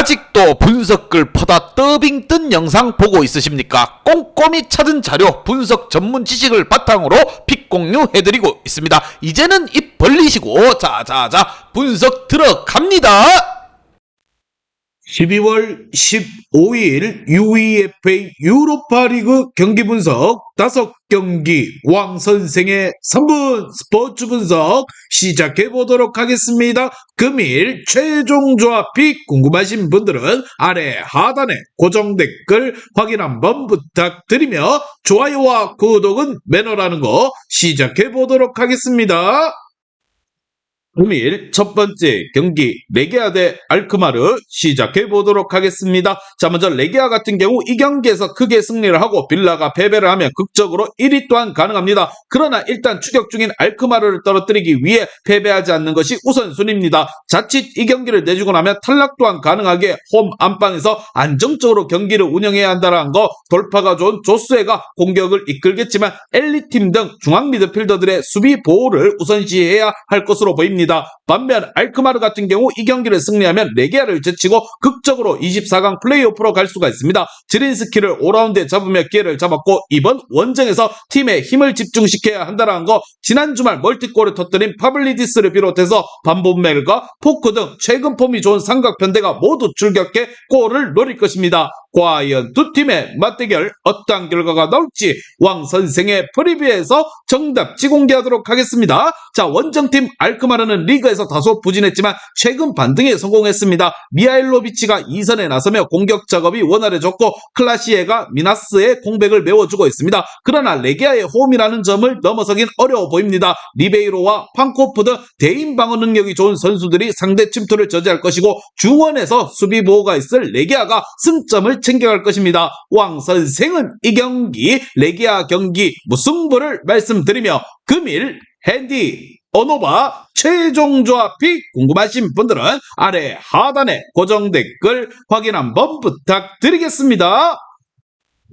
아직도 분석글 퍼다 더빙 뜬 영상 보고 있으십니까? 꼼꼼히 찾은 자료, 분석 전문 지식을 바탕으로 픽 공유해드리고 있습니다. 이제는 입 벌리시고 자자자 분석 들어갑니다. 12월 15일 UEFA 유로파리그 경기 분석 5경기 왕선생의 3분 스포츠 분석 시작해보도록 하겠습니다. 금일 최종 조합 픽 궁금하신 분들은 아래 하단에 고정 댓글 확인 한번 부탁드리며 좋아요와 구독은 매너라는 거 시작해보도록 하겠습니다. 금일 첫 번째 경기 레게아 대 알크마르 시작해 보도록 하겠습니다. 자, 먼저 레게아 같은 경우 이 경기에서 크게 승리를 하고 빌라가 패배를 하면 극적으로 1위 또한 가능합니다. 그러나 일단 추격 중인 알크마르를 떨어뜨리기 위해 패배하지 않는 것이 우선순위입니다. 자칫 이 경기를 내주고 나면 탈락 또한 가능하게 홈 안방에서 안정적으로 경기를 운영해야 한다는 거, 돌파가 좋은 조스에가 공격을 이끌겠지만 엘리팀 등 중앙 미드필더들의 수비 보호를 우선시해야 할 것으로 보입니다. 반면 알크마르 같은 경우 이 경기를 승리하면 레게아를 제치고 극적으로 24강 플레이오프로 갈 수가 있습니다. 지린스키를 5라운드에 잡으며 기회를 잡았고 이번 원정에서 팀의 힘을 집중시켜야 한다는 거, 지난 주말 멀티골을 터뜨린 파블리디스를 비롯해서 반본멜과 포크 등 최근 폼이 좋은 삼각편대가 모두 출격해 골을 노릴 것입니다. 과연 두 팀의 맞대결 어떠한 결과가 나올지 왕선생의 프리뷰에서 정답지 공개하도록 하겠습니다. 자, 원정팀 알크마르는 리그에서 다소 부진했지만 최근 반등에 성공했습니다. 미하일로비치가 2선에 나서며 공격 작업이 원활해졌고 클라시에가 미나스의 공백을 메워주고 있습니다. 그러나 레게아의 홈이라는 점을 넘어서긴 어려워 보입니다. 리베이로와 판코프 등 대인 방어 능력이 좋은 선수들이 상대 침투를 저지할 것이고 중원에서 수비 보호가 있을 레게아가 승점을 챙겨갈 것입니다. 왕선생은 이 경기 레게아 경기 무승부를 말씀드리며 금일 핸디 어노바 최종 조합 픽 궁금하신 분들은 아래 하단에 고정 댓글 확인 한번 부탁드리겠습니다.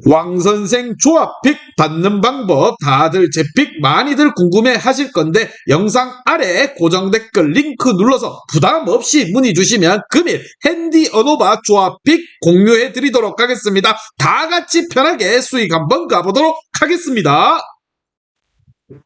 왕선생 조합 픽 받는 방법 다들 제 픽 많이들 궁금해 하실 건데 영상 아래 고정 댓글 링크 눌러서 부담 없이 문의 주시면 금일 핸디 어노바 조합 픽 공유해 드리도록 하겠습니다. 다 같이 편하게 수익 한번 가보도록 하겠습니다.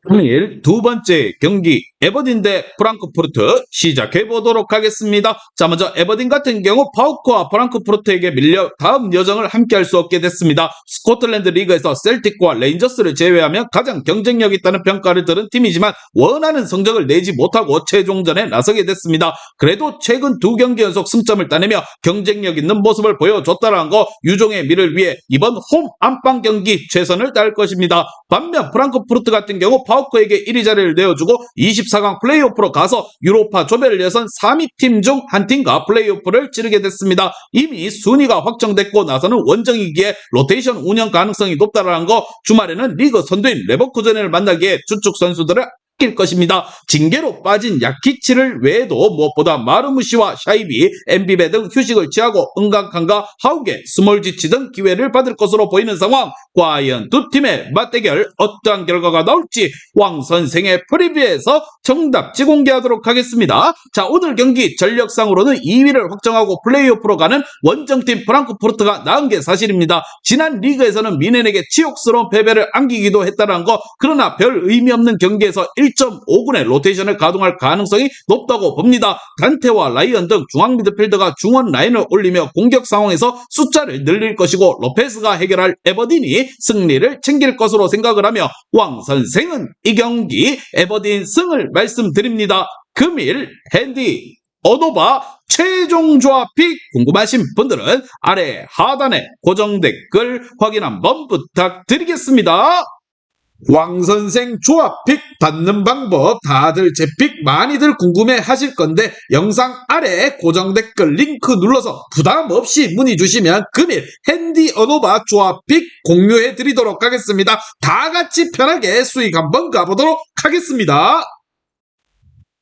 금일 두 번째 경기 에버딘 대 프랑크푸르트 시작해 보도록 하겠습니다. 자, 먼저 에버딘 같은 경우 파우크와 프랑크푸르트에게 밀려 다음 여정을 함께 할 수 없게 됐습니다. 스코틀랜드 리그에서 셀틱과 레인저스를 제외하면 가장 경쟁력 있다는 평가를 들은 팀이지만 원하는 성적을 내지 못하고 최종전에 나서게 됐습니다. 그래도 최근 두 경기 연속 승점을 따내며 경쟁력 있는 모습을 보여줬다는 거, 유종의 미를 위해 이번 홈 안방 경기 최선을 다할 것입니다. 반면 프랑크푸르트 같은 경우 파우크에게 1위 자리를 내어주고 24강 플레이오프로 가서 유로파 조별 예선 3위 팀 중 한 팀과 플레이오프를 치르게 됐습니다. 이미 순위가 확정됐고 나서는 원정이기에 로테이션 운영 가능성이 높다는 거, 주말에는 리그 선두인 레버쿠젠을 만나기에 주축 선수들을 낄 것입니다. 징계로 빠진 야키치를 외에도 무엇보다 마르무시와 샤이비, 엠비베 등 휴식을 취하고 은강칸과 하우게, 스몰지치 등 기회를 받을 것으로 보이는 상황. 과연 두 팀의 맞대결 어떠한 결과가 나올지 왕선생의 프리뷰에서 정답지 공개하도록 하겠습니다. 자, 오늘 경기 전력상으로는 2위를 확정하고 플레이오프로 가는 원정팀 프랑크푸르트가 나은 게 사실입니다. 지난 리그에서는 미넨에게 치욕스러운 패배를 안기기도 했다는 거, 그러나 별 의미 없는 경기에서 1.5군의 로테이션을 가동할 가능성이 높다고 봅니다. 단테와 라이언 등 중앙 미드필더가 중원 라인을 올리며 공격 상황에서 숫자를 늘릴 것이고 로페스가 해결할 에버딘이 승리를 챙길 것으로 생각을 하며 왕선생은 이 경기 에버딘 승을 말씀드립니다. 금일 핸디 어노바 최종 조합 픽 궁금하신 분들은 아래 하단에 고정 댓글 확인 한번 부탁드리겠습니다. 왕선생 조합 픽 받는 방법 다들 제 픽 많이들 궁금해 하실 건데 영상 아래 고정 댓글 링크 눌러서 부담 없이 문의 주시면 금일 핸디 어노바 조합 픽 공유해 드리도록 하겠습니다. 다 같이 편하게 수익 한번 가보도록 하겠습니다.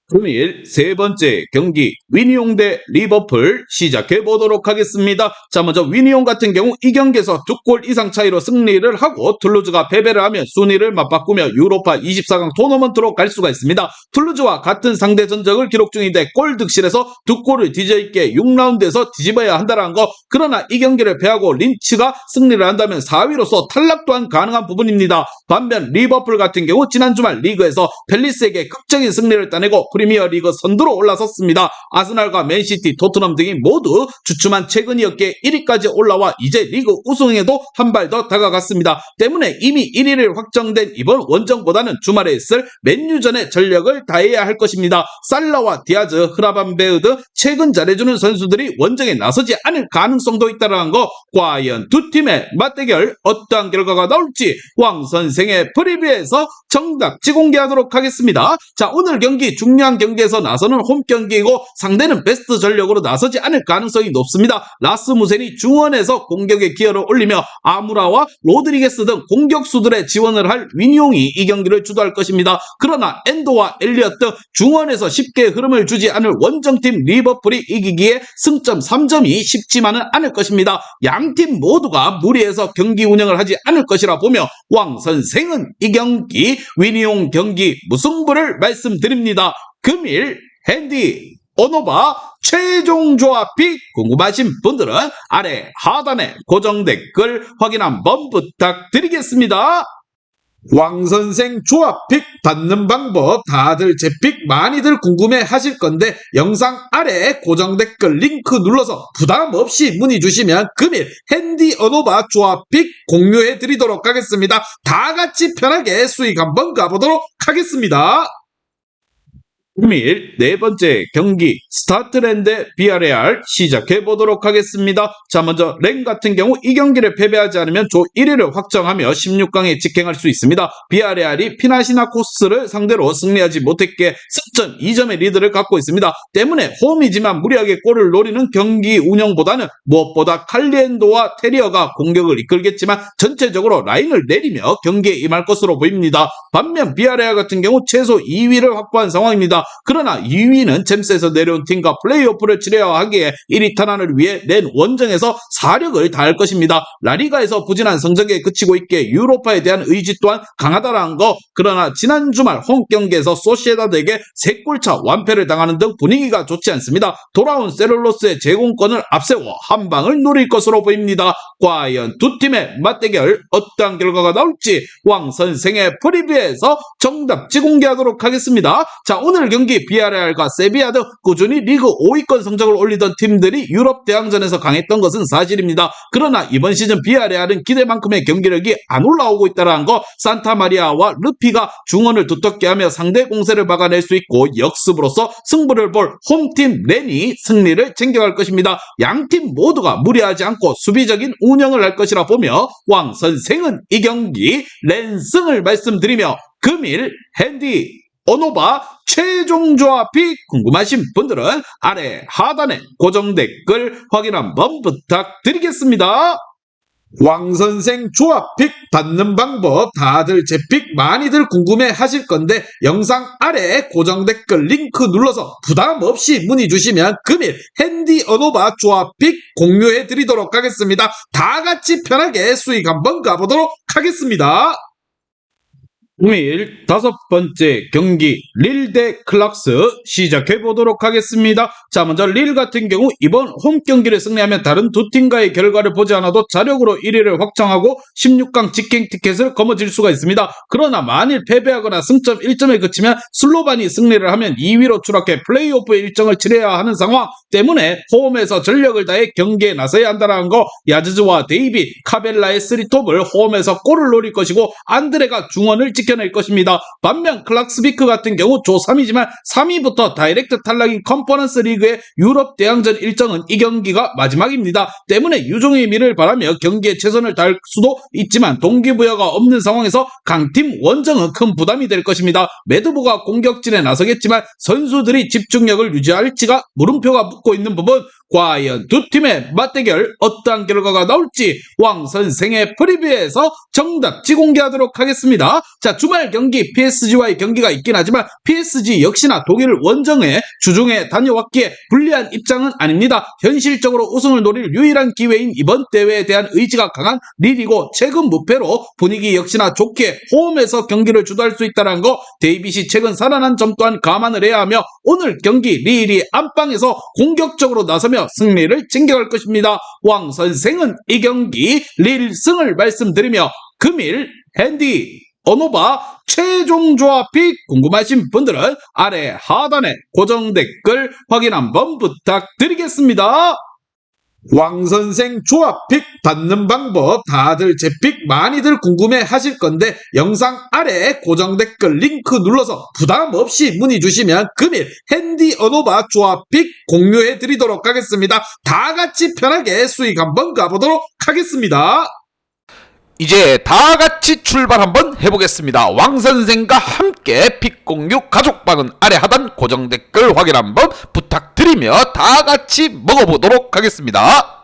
금일 세 번째 경기 위니용 대 리버풀 시작해 보도록 하겠습니다. 자, 먼저 위니용 같은 경우 이 경기에서 2골 이상 차이로 승리를 하고 툴루즈가 패배를 하면 순위를 맞바꾸며 유로파 24강 토너먼트로 갈 수가 있습니다. 툴루즈와 같은 상대 전적을 기록 중인데 골 득실에서 2골을 뒤져있게 6라운드에서 뒤집어야 한다는 거. 그러나 이 경기를 패하고 린츠가 승리를 한다면 4위로서 탈락 또한 가능한 부분입니다. 반면 리버풀 같은 경우 지난 주말 리그에서 팰리스에게 극적인 승리를 따내고 프리미어리그 선두로 올라섰습니다. 아스날과 맨시티, 토트넘 등이 모두 주춤한 최근이었기에 1위까지 올라와 이제 리그 우승에도 한 발 더 다가갔습니다. 때문에 이미 1위를 확정된 이번 원정보다는 주말에 있을 맨유전에 전력을 다해야 할 것입니다. 살라와 디아즈, 흐라반베흐드 최근 잘해주는 선수들이 원정에 나서지 않을 가능성도 있다는 거. 과연 두 팀의 맞대결 어떠한 결과가 나올지 왕 선생의 프리뷰에서 정답지 공개하도록 하겠습니다. 자, 오늘 경기 중요한 경기에서 나서는 홈 경기이고 상대는 베스트 전력으로 나서지 않을 가능성이 높습니다. 라스무센이 중원에서 공격에 기여를 올리며 아무라와 로드리게스 등 공격수들의 지원을 할 위니용이 이 경기를 주도할 것입니다. 그러나 엔도와 엘리어트 중원에서 쉽게 흐름을 주지 않을 원정팀 리버풀이 이기기에 승점 3점이 쉽지만은 않을 것입니다. 양팀 모두가 무리해서 경기 운영을 하지 않을 것이라 보며 왕 선생은 이 경기 위니용 경기 무승부를 말씀드립니다. 금일 핸디 오노바 최종 조합이 궁금하신 분들은 아래 하단에 고정 댓글 확인 한번 부탁드리겠습니다. 왕선생 조합픽 받는 방법 다들 제 픽 많이들 궁금해 하실 건데 영상 아래 고정 댓글 링크 눌러서 부담 없이 문의 주시면 금일 핸디 어노바 조합픽 공유해 드리도록 하겠습니다. 다 같이 편하게 수익 한번 가보도록 하겠습니다. 금일 네 번째 경기 스타트랜드 비아레알 시작해 보도록 하겠습니다. 자, 먼저 랭 같은 경우 이 경기를 패배하지 않으면 조 1위를 확정하며 16강에 직행할 수 있습니다. 비아레알이 피나시나코스를 상대로 승리하지 못했기에 승점 2점의 리드를 갖고 있습니다. 때문에 홈이지만 무리하게 골을 노리는 경기 운영보다는 무엇보다 칼리엔도와 테리어가 공격을 이끌겠지만 전체적으로 라인을 내리며 경기에 임할 것으로 보입니다. 반면 비아레알 같은 경우 최소 2위를 확보한 상황입니다. 그러나 2위는 잼스에서 내려온 팀과 플레이오프를 치러야 하기에 1위 탈환을 위해 낸 원정에서 사력을 다할 것입니다. 라리가에서 부진한 성적에 그치고 있기에 유로파에 대한 의지 또한 강하다라는 거. 그러나 지난 주말 홈 경기에서 소시에다드에게 3골차 완패를 당하는 등 분위기가 좋지 않습니다. 돌아온 세룰로스의 제공권을 앞세워 한 방을 노릴 것으로 보입니다. 과연 두 팀의 맞대결 어떠한 결과가 나올지 왕 선생의 프리뷰에서 정답지 공개하도록 하겠습니다. 자, 오늘 경기 비아레알과 세비야 등 꾸준히 리그 5위권 성적을 올리던 팀들이 유럽 대항전에서 강했던 것은 사실입니다. 그러나 이번 시즌 비아레알은 기대만큼의 경기력이 안 올라오고 있다는 거. 산타마리아와 르피가 중원을 두텁게 하며 상대 공세를 막아낼 수 있고 역습으로서 승부를 볼 홈팀 렌이 승리를 챙겨갈 것입니다. 양팀 모두가 무리하지 않고 수비적인 운영을 할 것이라 보며 왕 선생은 이 경기 렌승을 말씀드리며 금일 핸디 오노바 최종 조합이 궁금하신 분들은 아래 하단에 고정 댓글 확인 한번 부탁드리겠습니다. 왕선생 조합픽 받는 방법 다들 제 픽 많이들 궁금해 하실 건데 영상 아래 고정 댓글 링크 눌러서 부담 없이 문의 주시면 금일 핸디 어노바 조합픽 공유해 드리도록 하겠습니다. 다 같이 편하게 수익 한번 가보도록 하겠습니다. 금일 다섯 번째 경기 릴 대 클락스 시작해 보도록 하겠습니다. 자, 먼저 릴 같은 경우 이번 홈 경기를 승리하면 다른 두 팀과의 결과를 보지 않아도 자력으로 1위를 확정하고 16강 직행 티켓을 거머쥘 수가 있습니다. 그러나 만일 패배하거나 승점 1점에 그치면 슬로반이 승리를 하면 2위로 추락해 플레이오프 일정을 치러야 하는 상황 때문에 홈에서 전력을 다해 경기에 나서야 한다는 거. 야즈즈와 데이비, 카벨라의 3톱을 홈에서 골을 노릴 것이고 안드레가 중원을 지켜낼 것입니다. 반면 클락스비크 같은 경우 조 3위지만 3위부터 다이렉트 탈락인 컨퍼런스 리그의 유럽 대항전 일정은 이 경기가 마지막입니다. 때문에 유종의 미를 바라며 경기에 최선을 다할 수도 있지만 동기부여가 없는 상황에서 강팀 원정은 큰 부담이 될 것입니다. 매드보가 공격진에 나서겠지만 선수들이 집중력을 유지할지가 물음표가 붙고 있는 부분. 과연 두 팀의 맞대결 어떠한 결과가 나올지 왕 선생의 프리뷰에서 정답지 공개하도록 하겠습니다. 자, 주말 경기 PSG와의 경기가 있긴 하지만 PSG 역시나 독일 원정에 주중에 다녀왔기에 불리한 입장은 아닙니다. 현실적으로 우승을 노릴 유일한 기회인 이번 대회에 대한 의지가 강한 릴이고 최근 무패로 분위기 역시나 좋게 홈에서 경기를 주도할 수 있다는 거 데이빗이 최근 살아난 점 또한 감안을 해야 하며 오늘 경기 릴이 안방에서 공격적으로 나서며 승리를 챙겨갈 것입니다. 왕 선생은 이 경기 릴 승을 말씀드리며 금일 핸디 언오바 최종 조합이 궁금하신 분들은 아래 하단에 고정 댓글 확인 한번 부탁드리겠습니다. 왕선생 조합픽 받는 방법 다들 제 픽 많이들 궁금해 하실 건데 영상 아래 고정 댓글 링크 눌러서 부담 없이 문의 주시면 금일 핸디 언오바 조합픽 공유해 드리도록 하겠습니다. 다 같이 편하게 수익 한번 가보도록 하겠습니다. 이제 다 같이 출발 한번 해보겠습니다. 왕 선생과 함께 픽 공유 가족방은 아래 하단 고정 댓글 확인 한번 부탁드리며 다 같이 먹어보도록 하겠습니다.